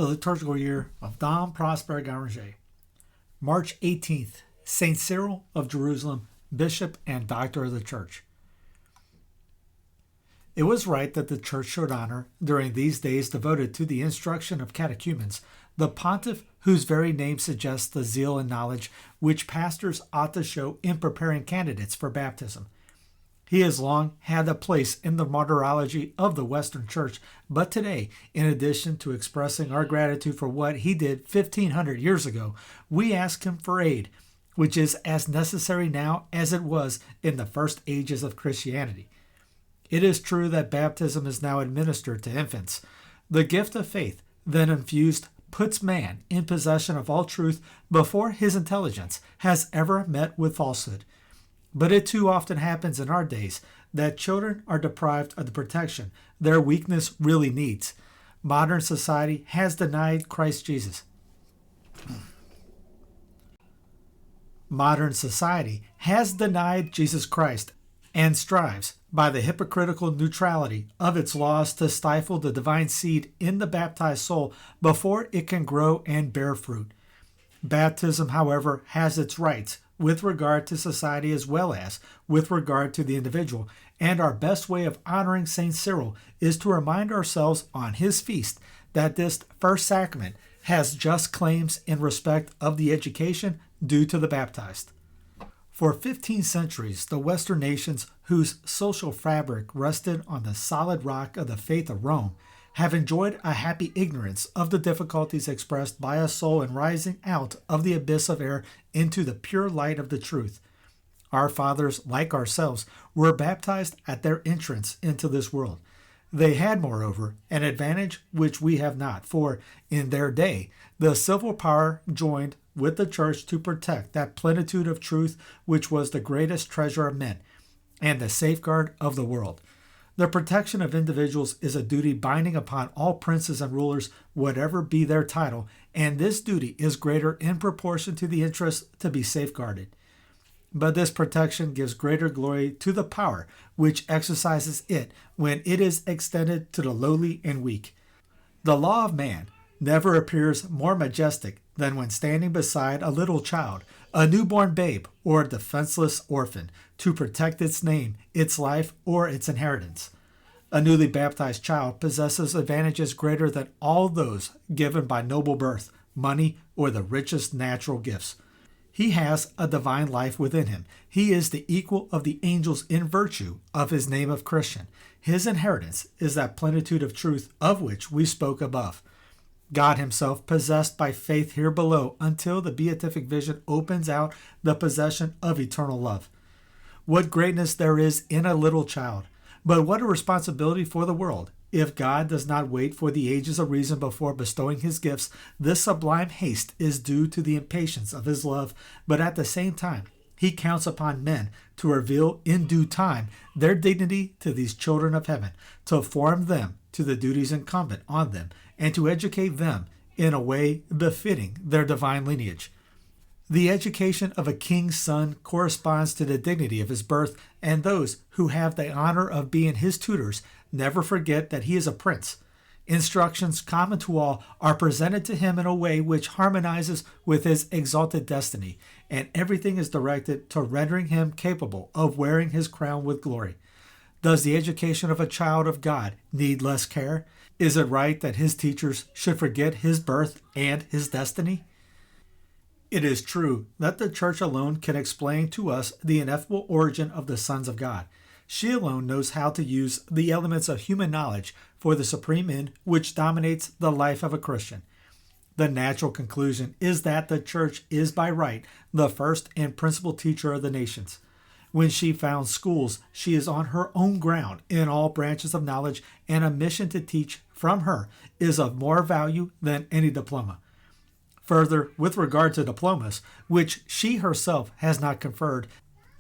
the Liturgical Year of Dom Prosper Guéranger. March 18th, St. Cyril of Jerusalem, Bishop and Doctor of the Church. It was right that the Church should honor, during these days devoted to the instruction of catechumens, the pontiff whose very name suggests the zeal and knowledge which pastors ought to show in preparing candidates for baptism. He has long had a place in the martyrology of the Western Church, but today, in addition to expressing our gratitude for what he did 1,500 years ago, we ask him for aid, which is as necessary now as it was in the first ages of Christianity. It is true that baptism is now administered to infants. The gift of faith, then infused, puts man in possession of all truth before his intelligence has ever met with falsehood. But it too often happens in our days that children are deprived of the protection their weakness really needs. Modern society has denied Christ Jesus. Modern society has denied Jesus Christ and strives, by the hypocritical neutrality of its laws, to stifle the divine seed in the baptized soul before it can grow and bear fruit. Baptism, however, has its rights with regard to society as well as with regard to the individual, and our best way of honoring St. Cyril is to remind ourselves on his feast that this first sacrament has just claims in respect of the education due to the baptized. For 15 centuries, the Western nations, whose social fabric rested on the solid rock of the faith of Rome, have enjoyed a happy ignorance of the difficulties expressed by a soul in rising out of the abyss of error into the pure light of the truth. Our fathers, like ourselves, were baptized at their entrance into this world. They had, moreover, an advantage which we have not, for, in their day, the civil power joined with the Church to protect that plenitude of truth which was the greatest treasure of men, and the safeguard of the world. The protection of individuals is a duty binding upon all princes and rulers, whatever be their title, and this duty is greater in proportion to the interest to be safeguarded. But this protection gives greater glory to the power which exercises it when it is extended to the lowly and weak. The law of man never appears more majestic than when standing beside a little child, a newborn babe, or a defenseless orphan, to protect its name, its life, or its inheritance. A newly baptized child possesses advantages greater than all those given by noble birth, money, or the richest natural gifts. He has a divine life within him. He is the equal of the angels in virtue of his name of Christian. His inheritance is that plenitude of truth of which we spoke above. God himself possessed by faith here below until the beatific vision opens out the possession of eternal love. What greatness there is in a little child, but what a responsibility for the world. If God does not wait for the ages of reason before bestowing his gifts, this sublime haste is due to the impatience of his love, but at the same time, he counts upon men to reveal in due time their dignity to these children of heaven, to form them to the duties incumbent on them, and to educate them in a way befitting their divine lineage. The education of a king's son corresponds to the dignity of his birth, and those who have the honor of being his tutors never forget that he is a prince. Instructions common to all are presented to him in a way which harmonizes with his exalted destiny, and everything is directed to rendering him capable of wearing his crown with glory. Does the education of a child of God need less care? Is it right that his teachers should forget his birth and his destiny? It is true that the Church alone can explain to us the ineffable origin of the sons of God. She alone knows how to use the elements of human knowledge for the supreme end which dominates the life of a Christian. The natural conclusion is that the Church is by right the first and principal teacher of the nations. When she founds schools, she is on her own ground in all branches of knowledge, and a mission to teach from her is of more value than any diploma. Further, with regard to diplomas, which she herself has not conferred,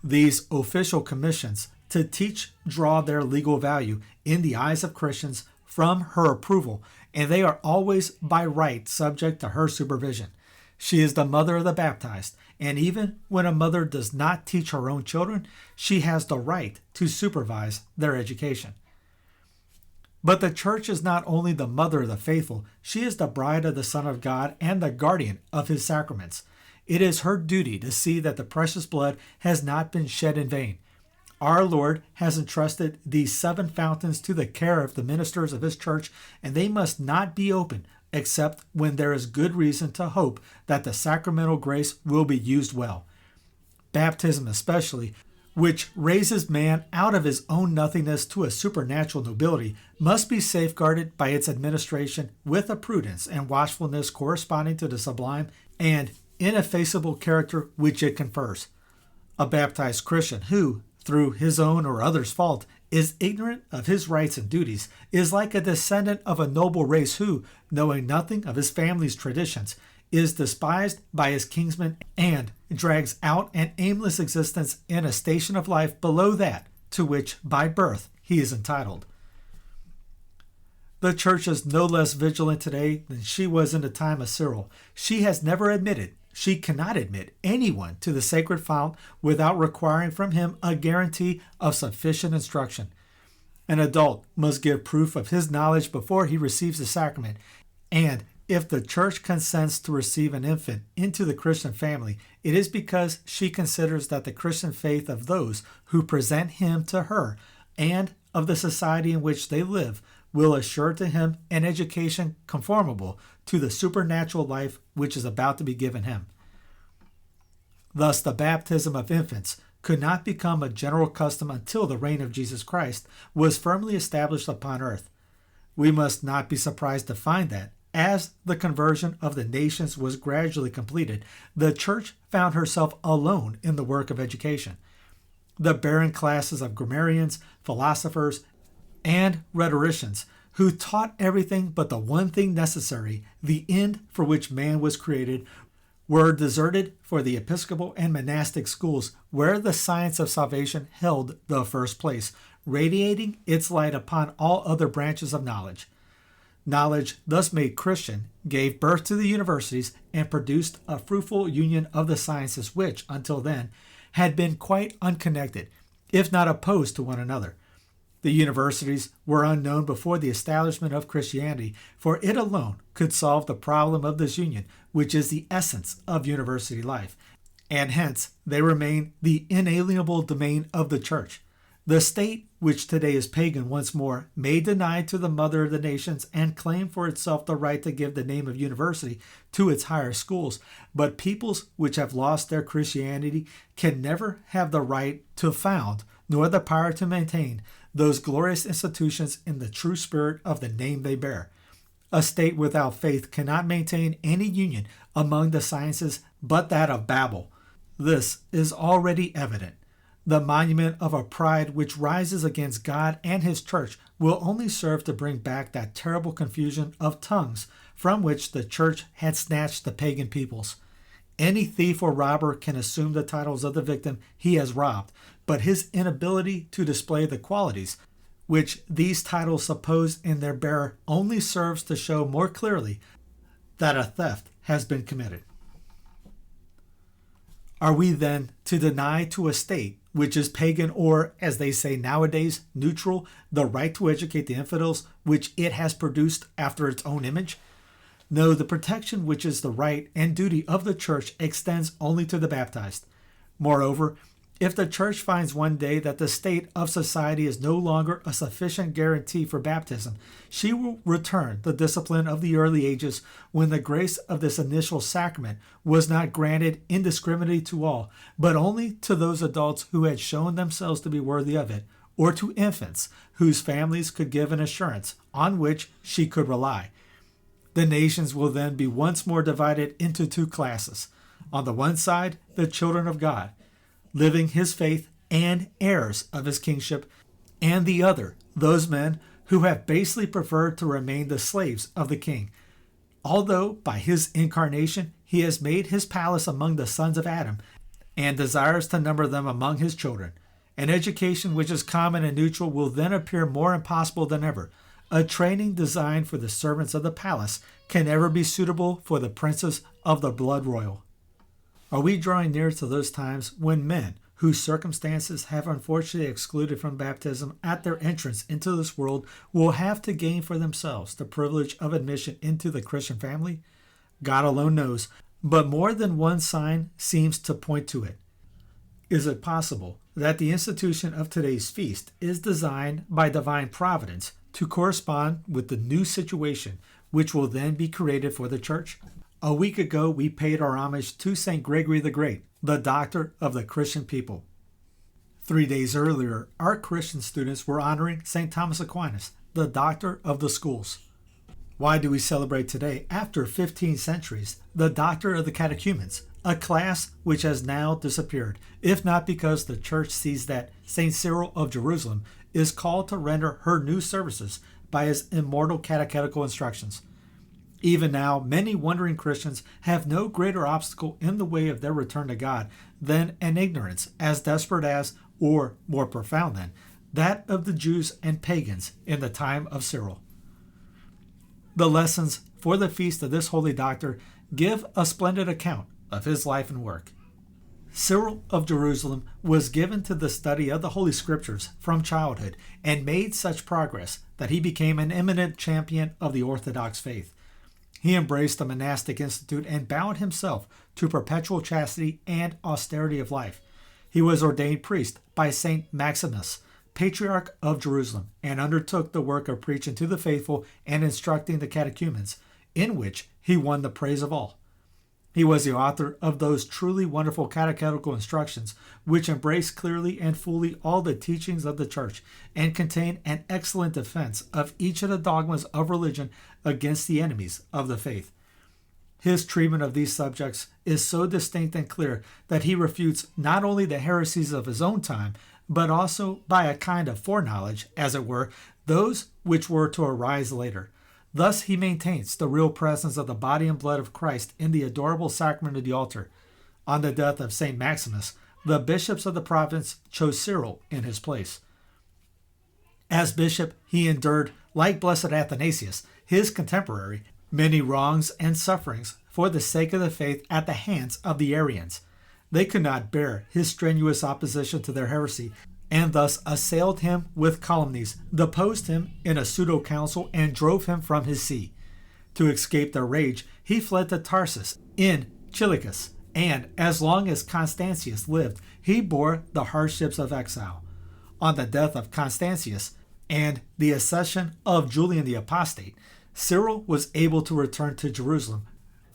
these official commissions to teach draw their legal value in the eyes of Christians from her approval, and they are always by right subject to her supervision. She is the mother of the baptized, and even when a mother does not teach her own children, she has the right to supervise their education. But the church is not only the mother of the faithful, she is the bride of the Son of God and the guardian of his sacraments. It is her duty to see that the precious blood has not been shed in vain. Our Lord has entrusted these 7 fountains to the care of the ministers of his church, and they must not be opened except when there is good reason to hope that the sacramental grace will be used well. Baptism especially, which raises man out of his own nothingness to a supernatural nobility, must be safeguarded by its administration with a prudence and watchfulness corresponding to the sublime and ineffaceable character which it confers. A baptized Christian who, through his own or others' fault, is ignorant of his rights and duties, is like a descendant of a noble race who, knowing nothing of his family's traditions, is despised by his kinsmen and drags out an aimless existence in a station of life below that to which, by birth, he is entitled. The Church is no less vigilant today than she was in the time of Cyril. She has never admitted, she cannot admit anyone to the sacred fount without requiring from him a guarantee of sufficient instruction. An adult must give proof of his knowledge before he receives the sacrament, and if the Church consents to receive an infant into the Christian family, it is because she considers that the Christian faith of those who present him to her and of the society in which they live will assure to him an education conformable to the supernatural life which is about to be given him. Thus, the baptism of infants could not become a general custom until the reign of Jesus Christ was firmly established upon earth. We must not be surprised to find that, as the conversion of the nations was gradually completed, the Church found herself alone in the work of education. The barren classes of grammarians, philosophers, and rhetoricians, who taught everything but the one thing necessary, the end for which man was created, were deserted for the episcopal and monastic schools, where the science of salvation held the first place, radiating its light upon all other branches of knowledge. Knowledge, thus made Christian, gave birth to the universities and produced a fruitful union of the sciences which, until then, had been quite unconnected, if not opposed to one another. The universities were unknown before the establishment of Christianity, for it alone could solve the problem of this union, which is the essence of university life, and hence they remain the inalienable domain of the Church. The state, which today is pagan once more, may deny to the mother of the nations and claim for itself the right to give the name of university to its higher schools, but peoples which have lost their Christianity can never have the right to found, nor the power to maintain, those glorious institutions in the true spirit of the name they bear. A state without faith cannot maintain any union among the sciences but that of Babel. This is already evident. The monument of a pride which rises against God and his Church will only serve to bring back that terrible confusion of tongues from which the Church had snatched the pagan peoples. Any thief or robber can assume the titles of the victim he has robbed, but his inability to display the qualities which these titles suppose in their bearer only serves to show more clearly that a theft has been committed. Are we then to deny to a state which is pagan or, as they say nowadays, neutral, the right to educate the infidels which it has produced after its own image? No, the protection which is the right and duty of the Church extends only to the baptized. Moreover, if the Church finds one day that the state of society is no longer a sufficient guarantee for baptism, she will return the discipline of the early ages when the grace of this initial sacrament was not granted indiscriminately to all, but only to those adults who had shown themselves to be worthy of it, or to infants whose families could give an assurance on which she could rely. The nations will then be once more divided into 2 classes. On the one side, the children of God, living his faith and heirs of his kingship, and the other, those men who have basely preferred to remain the slaves of the king, although by his incarnation he has made his palace among the sons of Adam, and desires to number them among his children. An education which is common and neutral will then appear more impossible than ever. A training designed for the servants of the palace can never be suitable for the princes of the blood royal. Are we drawing near to those times when men whose circumstances have unfortunately excluded from baptism at their entrance into this world will have to gain for themselves the privilege of admission into the Christian family? God alone knows, but more than one sign seems to point to it. Is it possible that the institution of today's feast is designed by divine providence to correspond with the new situation which will then be created for the Church? A week ago, we paid our homage to St. Gregory the Great, the doctor of the Christian people. 3 days earlier, our Christian students were honoring St. Thomas Aquinas, the doctor of the schools. Why do we celebrate today, after 15 centuries, the Doctor of the Catechumens, a class which has now disappeared, if not because the Church sees that St. Cyril of Jerusalem is called to render her new services by his immortal catechetical instructions? Even now, many wondering Christians have no greater obstacle in the way of their return to God than an ignorance as desperate as, or more profound than, that of the Jews and pagans in the time of Cyril. The lessons for the feast of this holy doctor give a splendid account of his life and work. Cyril of Jerusalem was given to the study of the Holy Scriptures from childhood and made such progress that he became an eminent champion of the Orthodox faith. He embraced the monastic institute and bound himself to perpetual chastity and austerity of life. He was ordained priest by St. Maximus, Patriarch of Jerusalem, and undertook the work of preaching to the faithful and instructing the catechumens, in which he won the praise of all. He was the author of those truly wonderful catechetical instructions, which embrace clearly and fully all the teachings of the Church and contain an excellent defense of each of the dogmas of religion against the enemies of the faith. His treatment of these subjects is so distinct and clear that he refutes not only the heresies of his own time, but also, by a kind of foreknowledge, as it were, those which were to arise later. Thus he maintains the real presence of the body and blood of Christ in the adorable sacrament of the altar. On the death of St. Maximus, the bishops of the province chose Cyril in his place. As bishop, he endured, like Blessed Athanasius, his contemporary, many wrongs and sufferings for the sake of the faith at the hands of the Arians. They could not bear his strenuous opposition to their heresy, and thus assailed him with calumnies, deposed him in a pseudo-council, and drove him from his see. To escape their rage, he fled to Tarsus in Chilicus, and as long as Constantius lived, he bore the hardships of exile. On the death of Constantius and the accession of Julian the Apostate, Cyril was able to return to Jerusalem,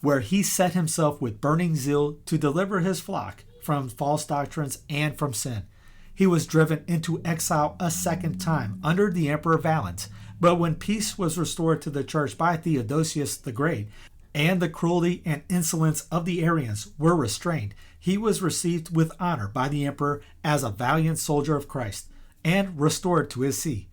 where he set himself with burning zeal to deliver his flock from false doctrines and from sin. He was driven into exile a second time under the Emperor Valens, but when peace was restored to the Church by Theodosius the Great, and the cruelty and insolence of the Arians were restrained, he was received with honor by the Emperor as a valiant soldier of Christ, and restored to his see.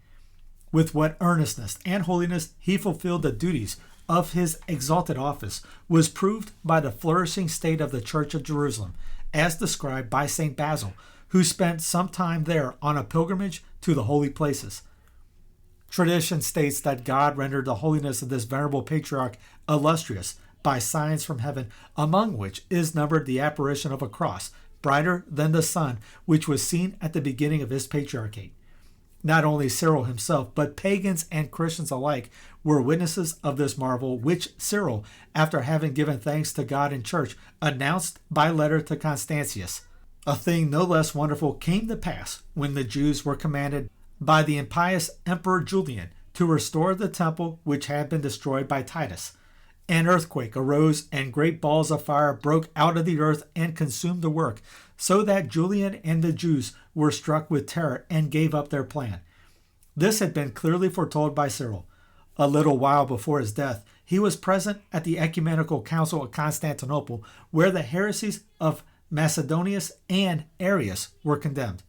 With what earnestness and holiness he fulfilled the duties of his exalted office was proved by the flourishing state of the Church of Jerusalem, as described by St. Basil, who spent some time there on a pilgrimage to the holy places. Tradition states that God rendered the holiness of this venerable patriarch illustrious by signs from heaven, among which is numbered the apparition of a cross, brighter than the sun, which was seen at the beginning of his patriarchate. Not only Cyril himself, but pagans and Christians alike were witnesses of this marvel, which Cyril, after having given thanks to God in church, announced by letter to Constantius. A thing no less wonderful came to pass when the Jews were commanded by the impious Emperor Julian to restore the temple which had been destroyed by Titus. An earthquake arose, and great balls of fire broke out of the earth and consumed the work, so that Julian and the Jews were struck with terror and gave up their plan. This had been clearly foretold by Cyril. A little while before his death, he was present at the Ecumenical Council of Constantinople, where the heresies of Macedonius and Arius were condemned.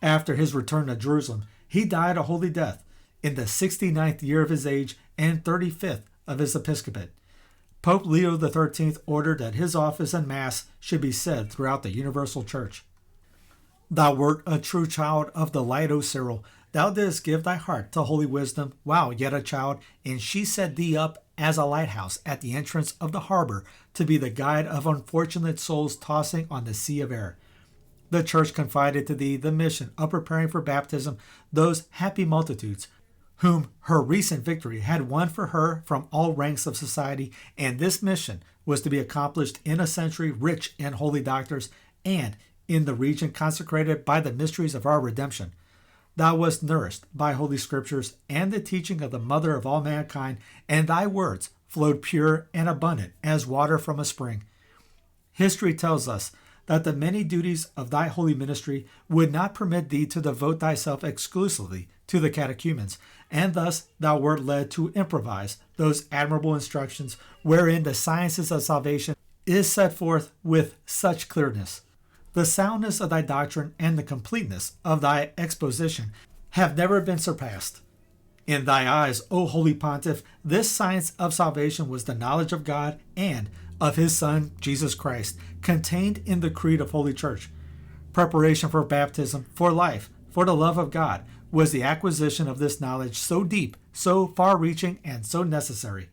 After his return to Jerusalem, he died a holy death in the 69th year of his age and 35th of his episcopate. Pope Leo XIII ordered that his office and Mass should be said throughout the universal Church. Thou wert a true child of the light, O Cyril. Thou didst give thy heart to holy wisdom while yet a child, and she set thee up as a lighthouse at the entrance of the harbor to be the guide of unfortunate souls tossing on the sea of error. the Church confided to thee the mission of preparing for baptism those happy multitudes whom her recent victory had won for her from all ranks of society, and this mission was to be accomplished in a century rich in holy doctors and in the region consecrated by the mysteries of our redemption. Thou wast nourished by holy scriptures and the teaching of the mother of all mankind, and thy words flowed pure and abundant as water from a spring. History tells us that the many duties of thy holy ministry would not permit thee to devote thyself exclusively to the catechumens, and thus thou wert led to improvise those admirable instructions wherein the sciences of salvation is set forth with such clearness. The soundness of thy doctrine and the completeness of thy exposition have never been surpassed. In thy eyes, O Holy Pontiff, this science of salvation was the knowledge of God and of his Son, Jesus Christ, contained in the Creed of Holy Church. Preparation for baptism, for life, for the love of God, was the acquisition of this knowledge so deep, so far-reaching, and so necessary.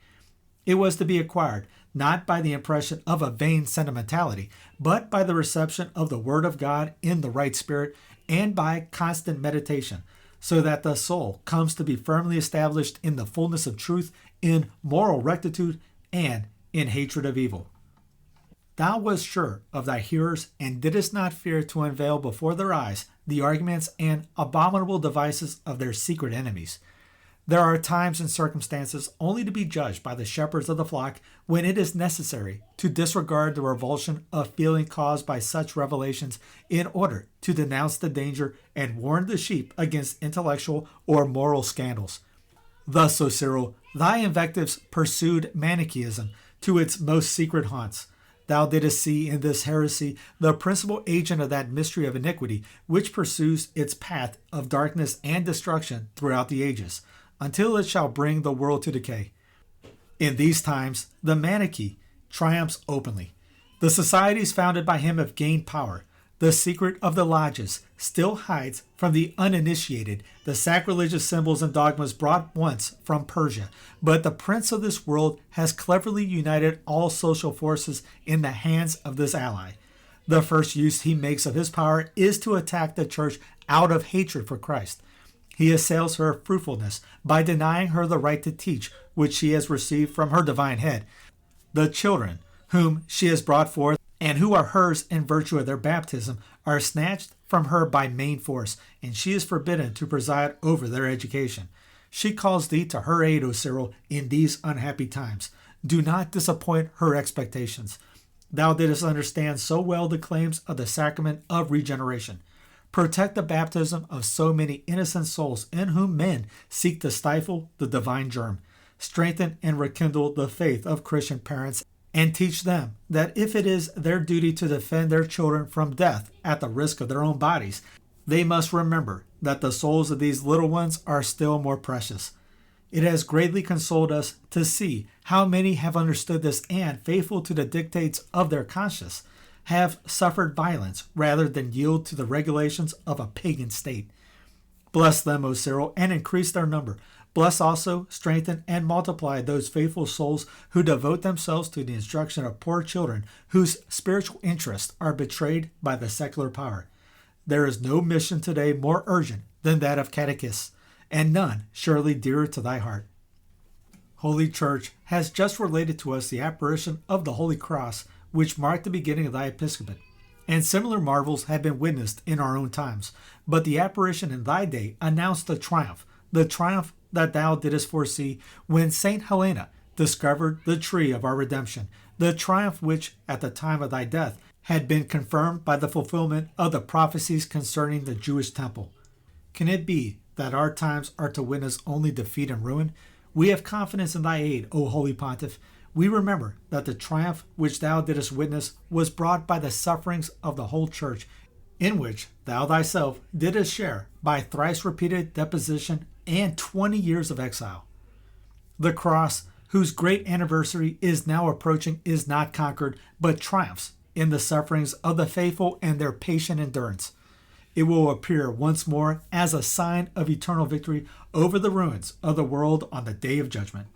It was to be acquired not by the impression of a vain sentimentality, but by the reception of the Word of God in the right spirit and by constant meditation, so that the soul comes to be firmly established in the fullness of truth, in moral rectitude, and in hatred of evil. Thou wast sure of thy hearers, and didst not fear to unveil before their eyes the arguments and abominable devices of their secret enemies. There are times and circumstances only to be judged by the shepherds of the flock when it is necessary to disregard the revulsion of feeling caused by such revelations in order to denounce the danger and warn the sheep against intellectual or moral scandals. Thus, O Cyril, thy invectives pursued Manichaeism to its most secret haunts. Thou didst see in this heresy the principal agent of that mystery of iniquity which pursues its path of darkness and destruction throughout the ages, until it shall bring the world to decay. In these times, the Manichae triumphs openly. The societies founded by him have gained power. The secret of the lodges still hides from the uninitiated the sacrilegious symbols and dogmas brought once from Persia, but the prince of this world has cleverly united all social forces in the hands of this ally. The first use he makes of his power is to attack the church out of hatred for Christ. He assails her fruitfulness by denying her the right to teach, which she has received from her divine head. The children whom she has brought forth and who are hers in virtue of their baptism are snatched from her by main force, and she is forbidden to preside over their education. She calls thee to her aid, O Cyril, in these unhappy times. Do not disappoint her expectations. Thou didst understand so well the claims of the sacrament of regeneration. Protect the baptism of so many innocent souls in whom men seek to stifle the divine germ. Strengthen and rekindle the faith of Christian parents, and teach them that if it is their duty to defend their children from death at the risk of their own bodies, they must remember that the souls of these little ones are still more precious. It has greatly consoled us to see how many have understood this and, faithful to the dictates of their conscience, have suffered violence rather than yield to the regulations of a pagan state. Bless them, O Cyril, and increase their number. Bless also, strengthen, and multiply those faithful souls who devote themselves to the instruction of poor children whose spiritual interests are betrayed by the secular power. There is no mission today more urgent than that of catechists, and none surely dearer to thy heart. Holy Church has just related to us the apparition of the Holy Cross, which marked the beginning of thy episcopate. And similar marvels have been witnessed in our own times, but the apparition in thy day announced the triumph that thou didst foresee when Saint Helena discovered the tree of our redemption, the triumph which, at the time of thy death, had been confirmed by the fulfillment of the prophecies concerning the Jewish temple. Can it be that our times are to witness only defeat and ruin? We have confidence in thy aid, O Holy Pontiff. We remember that the triumph which thou didst witness was brought by the sufferings of the whole Church, in which thou thyself didst share by thrice repeated deposition and 20 years of exile. The cross, whose great anniversary is now approaching, is not conquered, but triumphs in the sufferings of the faithful and their patient endurance. It will appear once more as a sign of eternal victory over the ruins of the world on the day of judgment.